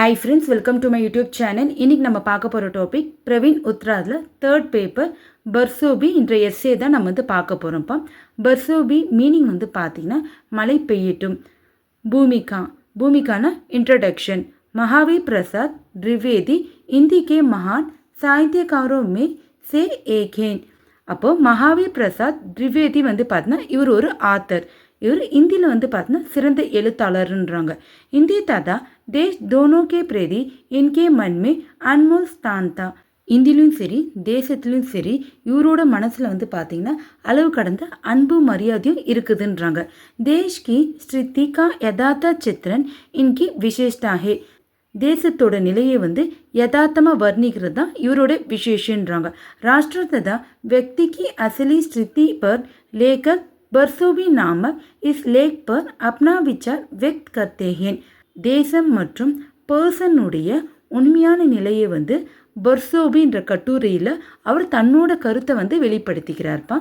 Hi friends, welcome to my YouTube channel. இன்னைக்கு நம்ம பார்க்க போகிற டாபிக் பிரவீன் உத்ராதில் தேர்ட் பேப்பர் பர்சோபி என்ற எஸ்ஸே தான் நம்ம பார்க்க போகிறோம்ப்பா. பர்சோபி மீனிங் பார்த்தீங்கன்னா மழை பெய்யட்டும். பூமிக்கான इंट्रोडक्शन. महावीर प्रसाद द्विवेदी हिंदी के महान साहित्यकारों में से एक हैं. அப்போ மகாவீர் பிரசாத் திரிவேதி பார்த்தீங்கன்னா இவர் ஒரு ஆத்தர். இவர் இந்தியில் பார்த்தீங்கன்னா சிறந்த எழுத்தாளர்ன்றாங்க. हिंदी तथा देश दोनों के प्रति इनके मन में अनमोल स्थान था. இந்தியிலும் சரி தேசத்துலையும் சரி இவரோட மனசில் பார்த்தீங்கன்னா அளவு கடந்த அன்பு மரியாதையும் இருக்குதுன்றாங்க. தேஷ் கி ஸ்திதி கா யதார்த்த சித்திரன் இன்கி விசேஷதா ஹே. தேசத்தோட நிலையை யதார்த்தமாக வர்ணிக்கிறது தான் இவரோட விசேஷன்றாங்க. ராஷ்டிர ததா व्यक्ति की असली स्थिति पर लेखक बरसोबी नामक इस लेख पर अपना विचार व्यक्त करते हैं. தேசம் மற்றும் பர்சனுடைய உண்மையான நிலையை பர்சோபின்ற கட்டுரையில் அவர் தன்னோட கருத்தை வெளிப்படுத்திக்கிறார்ப்பா.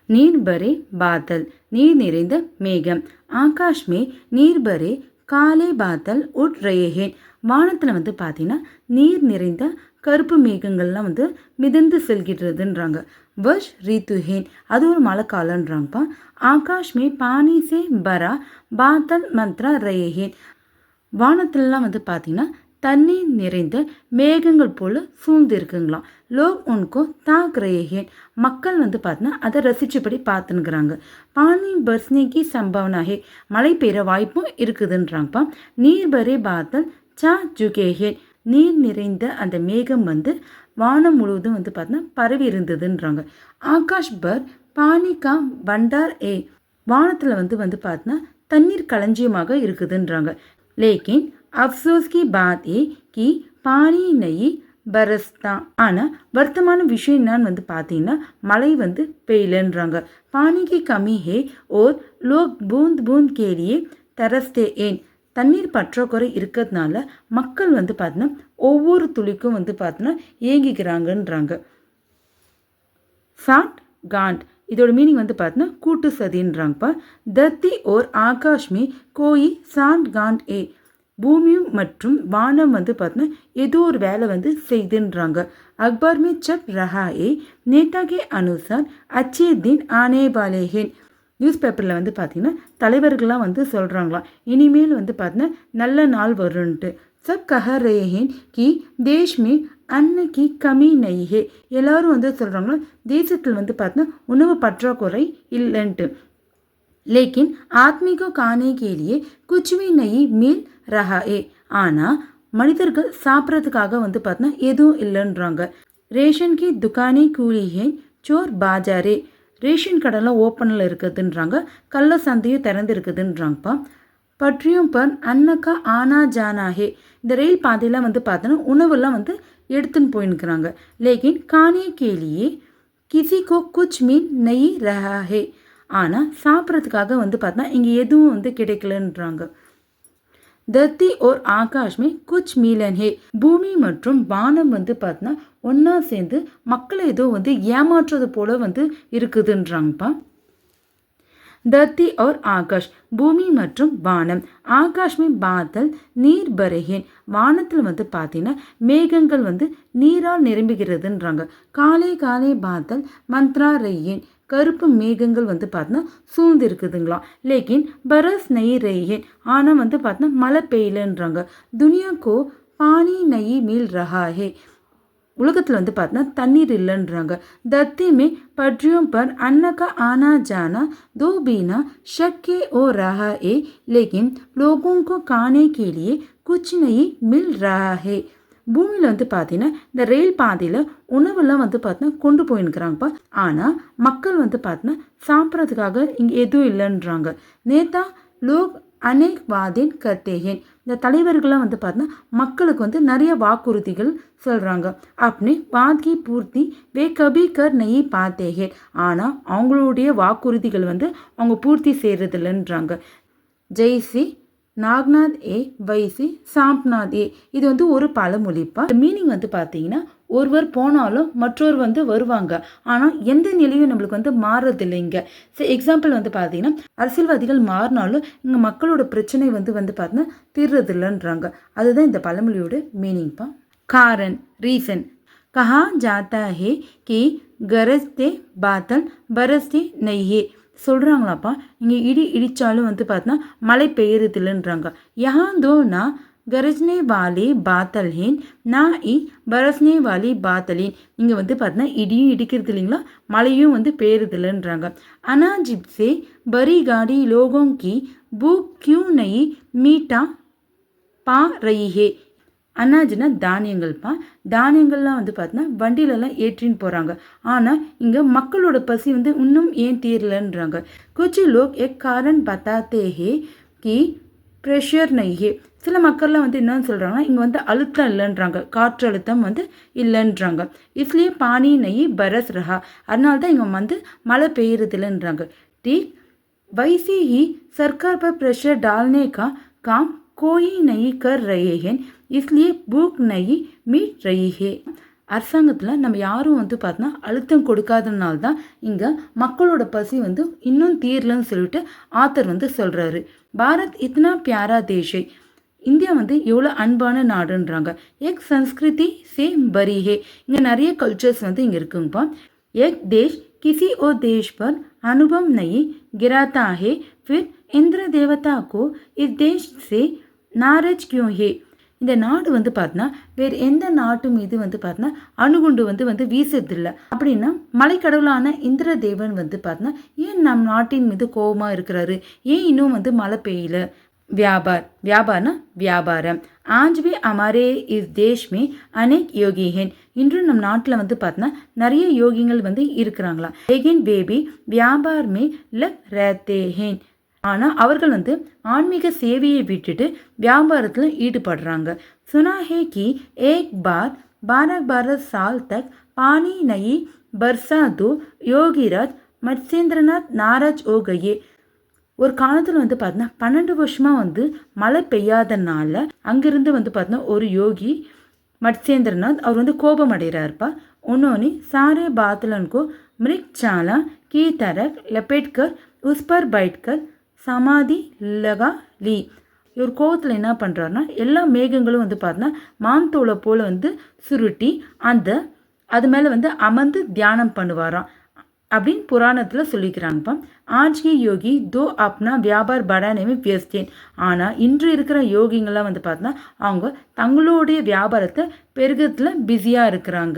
நீர் பரே பாதல், நீர் நிறைந்த மேகம். ஆகாஷ்மே நீர் பரே காலே பாதல் உட் ரேஹேன். வானத்தில் பார்த்தீங்கன்னா நீர் நிறைந்த கருப்பு மேகங்கள்லாம் மிதந்து செல்கிறதுன்றாங்க. வர்ஷ் ரித்துஹேன், அது ஒரு மழை காலன்றாங்கப்பா. ஆகாஷ்மே பானி சே பரா பாதல் மந்த்ரா ரேஹேன். வானத்திலலாம் பார்த்தீங்கன்னா தண்ணீர் நிறைந்த மேகங்கள் போல் சூழ்ந்து இருக்குங்களாம். லோக் உன்கோ தாக் ரேஹேன், மக்கள் பார்த்தீங்கன்னா அதை ரசிச்சபடி பார்த்துனுக்குறாங்க. பானி பர்ஸ்னேக்கி சம்பவனாகே, மழை பெய்கிற வாய்ப்பும் இருக்குதுன்றாங்கப்பா. நீர் பரே பாதல் சா ஜுகேஹேன், நீர் நிறைந்த அந்த மேகம் வானம் முழுவதும் பார்த்தீங்கன்னா பரவி இருந்ததுன்றாங்க. ஆகாஷ் பர் பானிகா பண்டார் ஏ, வானத்தில் பார்த்தீங்கன்னா தண்ணீர் களஞ்சியமாக இருக்குதுன்றாங்க. லேக்கின் அஃப்சோஸ் கி பாத் ஏ கி பானி நெய் பரஸ்தா. ஆனால் வருத்தமான விஷயம் என்னன்னு பார்த்தீங்கன்னா மழை பெய்யலன்றாங்க. பானிக்கு கம்மி ஹே ஓர் லோக் பூந்த் பூந்த் கேலியே தரஸ்தே ஏன். தண்ணீர் பற்றாக்குறை இருக்கிறதுனால மக்கள் பார்த்தீங்கன்னா ஒவ்வொரு துளிக்கும் பார்த்தீங்கன்னா ஏங்கிக்கிறாங்கன்றாங்க. சாட் காண்ட், இதோட மீனிங் பார்த்தீங்கன்னா கூட்டு சதின்றாங்கப்பா. தத்தி ஓர் ஆகாஷ்மி கோயி சாண்ட் காண்ட் ஏ, பூமியும் மற்றும் வானம் பார்த்தீங்கன்னா ஏதோ ஒரு வேலை செய்துன்றாங்க. அக்பர் மே சப் ரஹா ஏ நேதா கே அனுசார் அச்சே தின் ஆனே வாலேஹேன். நியூஸ் பேப்பரில் பார்த்தீங்கன்னா தலைவர்கள்லாம் சொல்கிறாங்களாம் இனிமேல் பார்த்தீங்கன்னா நல்ல நாள் வரும்ன்ட்டு. சப் கஹ ரேஹேன் கி தேஷ்மே அன்னக்கு கமி நெய்ஹே, எல்லோரும் சொல்கிறாங்களா தேசத்தில் பார்த்தீங்கன்னா உணவு பற்றாக்குறை இல்லைன்ட்டு. லேக்கின் ஆத்மிகோ கானே கேலியே குச்வி நெய் மீல் ரஹா ஏ, ஆனால் மனிதர்கள் சாப்பிட்றதுக்காக பார்த்தீங்கன்னா எதுவும் இல்லைன்றாங்க. ரேஷன் கி துக்கானே கூலிஹே சோர் பாஜாரே, ரேஷன் கடைலாம் ஓப்பனில் இருக்குதுன்றாங்க. கள்ள சந்தையும் திறந்து இருக்குதுன்றாங்கப்பா. பற்றியும் பர் அன்னக்கா ஆனா ஜானாஹே, இந்த ரயில் பாதையெல்லாம் பார்த்தோன்னா உணவெல்லாம் எடுத்துன்னு போயின்னுக்குறாங்க. லேக்கின் கானே கேலியே கிசிக்கோ குச் மீன் நெய் ரஹாஹே, ஆனால் சாப்பிட்றதுக்காக பார்த்தா இங்கே எதுவும் கிடைக்கலன்றாங்க. தத்தி ஓர் ஆகாஷ்மே குச் மீலன் ஹே, பூமி மற்றும் வானம் பார்த்தீங்கன்னா ஒன்றா சேர்ந்து மக்களை ஏதோ ஏமாற்றுறது போல இருக்குதுன்றாங்கப்பா. தத்தி और ஆகாஷ், பூமி மற்றும் வானம். ஆகாஷ்மே பாதல் நீர் பரேஹேன், வானத்தில் பார்த்தீங்கன்னா மேகங்கள் நீரால் நிரம்புகிறதுன்றாங்க. காலே காலே பாதல் மந்த்ரா ரேஹேன், கருப்பு மேகங்கள் பார்த்தீங்கன்னா சூழ்ந்து இருக்குதுங்களாம். லேக்கின் பரஸ் நெய் ரேஹேன், ஆனால் பார்த்தீங்கன்னா மழை பெய்யலன்றாங்க. துனியாக்கோ பானி நெய் மீல் ரஹாஹே, உலகத்தில் பார்த்தீங்கன்னா தண்ணீர் இல்லைன்றாங்க. தத்திமே பட்ரியும் பர் அன்னக்கா ஆனா ஜானா தோ பீனா ஷக்கே ஓ ரஹா ஏ லேக்கின் லோகோங்கோ கானே கேலியே குச் நெய் மில் ரஹாஹே. பூமியில் பார்த்தீங்கன்னா இந்த ரயில் பாதையில் உணவெல்லாம் பார்த்தீங்கன்னா கொண்டு போயின்னுக்குறாங்கப்பா. ஆனால் மக்கள் பார்த்தீங்கன்னா சாப்பிட்றதுக்காக இங்கே எதுவும் இல்லைன்றாங்க. நேதா லோக் அநேக் வாதின் கர்த்தேகேன், இந்த தலைவர்கள்லாம் பார்த்தீங்கன்னா மக்களுக்கு நிறைய வாக்குறுதிகள் சொல்கிறாங்க. அப்படி வாத்கி பூர்த்தி வே கபி கர் நெய் பார்த்தேகேன், ஆனால் அவங்களுடைய வாக்குறுதிகள் அவங்க பூர்த்தி செய்கிறதில்லன்றாங்க. ஜெய்சி நாக்நாத் ஏ வைசி சாம்ப்நாத் ஏ. இது வந்து ஒரு பழமொழிப்பா. மீனிங் வந்து பார்த்தீங்கன்னா ஒருவர் போனாலும் மற்றொரு வந்து வருவாங்க. ஆனால் எந்த நிலையும் நம்மளுக்கு வந்து மாறுறதில்லைங்க. எக்ஸாம்பிள் வந்து பார்த்தீங்கன்னா அரசியல்வாதிகள் மாறினாலும் இங்கே மக்களோட பிரச்சனை வந்து பார்த்தீங்கன்னா தீர்றதில்லைன்றாங்க. அதுதான் இந்த பழமொழியோட மீனிங்ப்பா. காரன் ரீசன். கஹா ஜாத்தா ஹே கி கரஸ்தே பாத்தல் பரஸ்தே நெய்யே. சொல்கிறாங்களாப்பா இங்கே இடி இடித்தாலும் வந்து பார்த்தீங்கன்னா மழை பெய்யறதில்லைன்றாங்க. யஹாந்தோ நான் गरजने वाले बादल हैं ना ही बरसने वाली बादल हैं. இங்கே வந்து பார்த்தீங்கன்னா இடியும் இடிக்கிறது இல்லைங்களா, மழையும் வந்து பெய்யறதில்லைன்றாங்க. अनाजिब से बड़ी गाड़ी लोगों की भूख क्यों नहीं मीटा पा रही है. அனாஜ்னா தானியங்கள்ப்பா. தானியங்கள்லாம் வந்து பார்த்தீங்கன்னா வண்டியிலலாம் ஏற்றின்னு போகிறாங்க. ஆனால் இங்கே மக்களோட பசி வந்து இன்னும் ஏன் தீரலன்றாங்க. குछ लोग एक कारण बताते हैं कि ப்ரெஷர் நெய்யே. சில மக்கள்லாம் வந்து என்னன்னு சொல்கிறாங்கன்னா இங்கே வந்து அழுத்தம் இல்லைன்றாங்க, காற்றழுத்தம் வந்து இல்லைன்றாங்க. इसलिए पानी नहीं बरस रहा. அதனால தான் இங்கே வந்து மழை பெய்யறதில்லைன்றாங்க. ठीक वैसे ही सरकार पर प्रेशर डालने का काम कोई नहीं कर रहे हैं, इसलिए भूख नहीं मिट रही है. அரசாங்கத்தில் நம்ம யாரும் வந்து பார்த்தோன்னா அழுத்தம் கொடுக்காதனால தான் இங்கே மக்களோட பசி வந்து இன்னும் தீரலன்னு சொல்லிட்டு ஆத்தர் வந்து சொல்கிறாரு. பாரத் இத்தனா பியாரா தேஷை. இந்தியா வந்து எவ்வளோ அன்பான நாடுன்றாங்க. எக் சன்ஸ்கிருதி சேம் பரி ஹே. இங்கே நிறைய கல்ச்சர்ஸ் வந்து இங்கே இருக்குங்கப்பா. எக் தேஷ் किसी और देश पर अनुभव नहीं गिराता है, फिर इंद्र देवता को इस देश से नाराज क्यों है. இந்த நாடு வந்து பார்த்தீங்கன்னா வேறு எந்த நாட்டு மீது வந்து பார்த்தீங்கன்னா அணுகுண்டு வந்து வீசுறதில்லை அப்படின்னா மலைக்கடவுளான இந்திர தேவன் வந்து பார்த்தீங்கன்னா ஏன் நம் நாட்டின் மீது கோபமாக இருக்கிறாரு, ஏன் இன்னும் வந்து மழை பெய்யல. व्यापार व्यापारना व्यापाரம். आज भी हमारे इस देश में अनेक योगी हैं. இன்றும் நம் நாட்டில் வந்து பார்த்தோன்னா நிறைய யோகிகள் வந்து இருக்கிறாங்களா. लेकिन वे भी व्यापार में लग रहते हैं. ஆனால் அவர்கள் வந்து ஆன்மீக சேவையை விட்டுட்டு வியாபாரத்தில் ஈடுபடுறாங்க. सुना है कि एक बार 12 साल तक पानी नहीं बरसा तो योगीराज मत्स्येंद्रनाथ नाराज हो गए. ஒரு காலத்தில் வந்து பார்த்தீங்கன்னா 12 வருஷமாக வந்து மழை பெய்யாதனால அங்கிருந்து வந்து பார்த்தீங்கன்னா ஒரு யோகி மத்ஸ்யேந்திரநாத் அவர் வந்து கோபம் அடைகிறாருப்பா. उन्होंने सारे बादलों को मृगशाला की तरह लपेटकर उस पर बैठकर समाधि लगा ली. இவர் கோவத்தில் என்ன பண்ணுறாருன்னா எல்லா மேகங்களும் வந்து பார்த்தீங்கன்னா மாந்தோளை போல் வந்து சுருட்டி அது மேலே வந்து அமர்ந்து தியானம் பண்ணுவாராம் அப்படின்னு புராணத்தில் சொல்லிக்கிறாங்கப்பா. ஆஜ்கி யோகி தோ அப்னா வியாபார் படானே வியஸ்தேன். ஆனால் இன்று இருக்கிற யோகிங்கெல்லாம் வந்து பார்த்தோன்னா அவங்க தங்களுடைய வியாபாரத்தை பெருகத்தில் பிஸியாக இருக்கிறாங்க.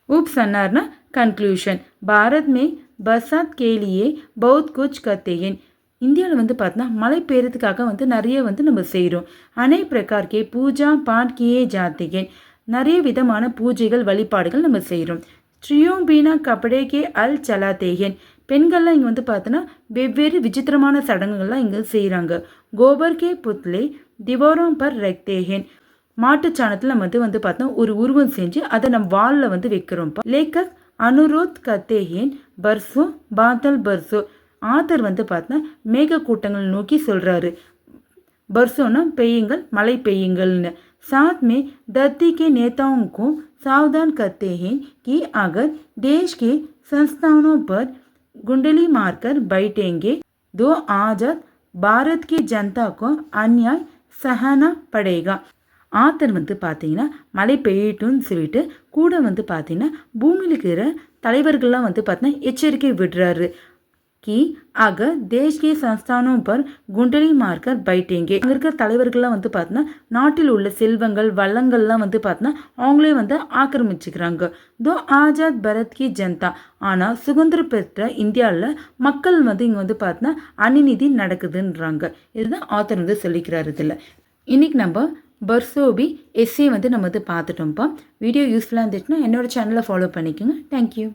உப் சொன்னார்னா கன்க்ளூஷன். பாரத் மே பர்சாத் கேலியே பௌத் குச் கத்தேன். இந்தியாவில் வந்து பார்த்தோன்னா மழை பெய்யறதுக்காக வந்து நிறைய வந்து நம்ம செய்கிறோம். அனை பிரகார்கே பூஜா பாட் கியே ஜாத்தேன். நிறைய விதமான பூஜைகள் வழிபாடுகள் நம்ம செய்கிறோம். ஸ்ரீயோம் பீனா கபடேக்கே அல் சலாத்தேகன். பெண்கள்லாம் இங்கே வந்து பார்த்தோன்னா வெவ்வேறு விசித்திரமான சடங்குகள்லாம் இங்கே செய்கிறாங்க. கோபர்கே புத்லே திவோரம் பர் ரக்தேகன். மாட்டுச்சாணத்தில் நம்ம வந்து பார்த்தோம் ஒரு உருவம் செஞ்சு அதை நம்ம வாலில் வந்து வைக்கிறோம்ப்பா. லேக்கக் அனுரோத் கத்தேகன் பர்சோ பாதல் பர்சோ. ஆத்தர் வந்து பார்த்தோன்னா மேக கூட்டங்கள் நோக்கி சொல்கிறாரு. बरसों पेयेंगल मलई पेयेंगल. साथ में धरती के नेताओं को सावधान करते हैं कि अगर देश के संस्थानों पर गुंडली मारकर बैठेंगे तो आजाद भारत की जनता को अन्याय सहना पड़ेगा. ஆத்தர் வந்து பார்த்தீங்கன்னா மழை பெய்யட்டும்னு சொல்லிட்டு கூட வந்து பார்த்தீங்கன்னா பூமியில் இருக்கிற தலைவர்கள்லாம் வந்து பார்த்தீங்கன்னா எச்சரிக்கை விடுறாரு. कि अगर देश के संस्थानों पर गुंडली मारकर बैठेंगे. அங்கே இருக்கிற தலைவர்கள்லாம் வந்து பார்த்தோன்னா நாட்டில் உள்ள செல்வங்கள் வளங்கள்லாம் வந்து பார்த்தோன்னா அவங்களே வந்து ஆக்கிரமிச்சுக்கிறாங்க. தோ ஆஜாத் பரத் கி ஜனதா. ஆனால் சுதந்திரம் பெற்ற இந்தியாவில் மக்கள் வந்து இங்கே வந்து பார்த்தோன்னா அநீதி நடக்குதுன்றாங்க. இதுதான் ஆத்தர் வந்து சொல்லிக்கிறாரு. இதில் இன்றைக்கி நம்ம பர்சோபி எஸ்ஏ வந்து நம்ம வந்து பார்த்துட்டோம்ப்பா. வீடியோ யூஸ்ஃபுல்லாக இருந்துச்சுன்னா என்னோடய சேனலை ஃபாலோ பண்ணிக்கோங்க. தேங்க்யூ.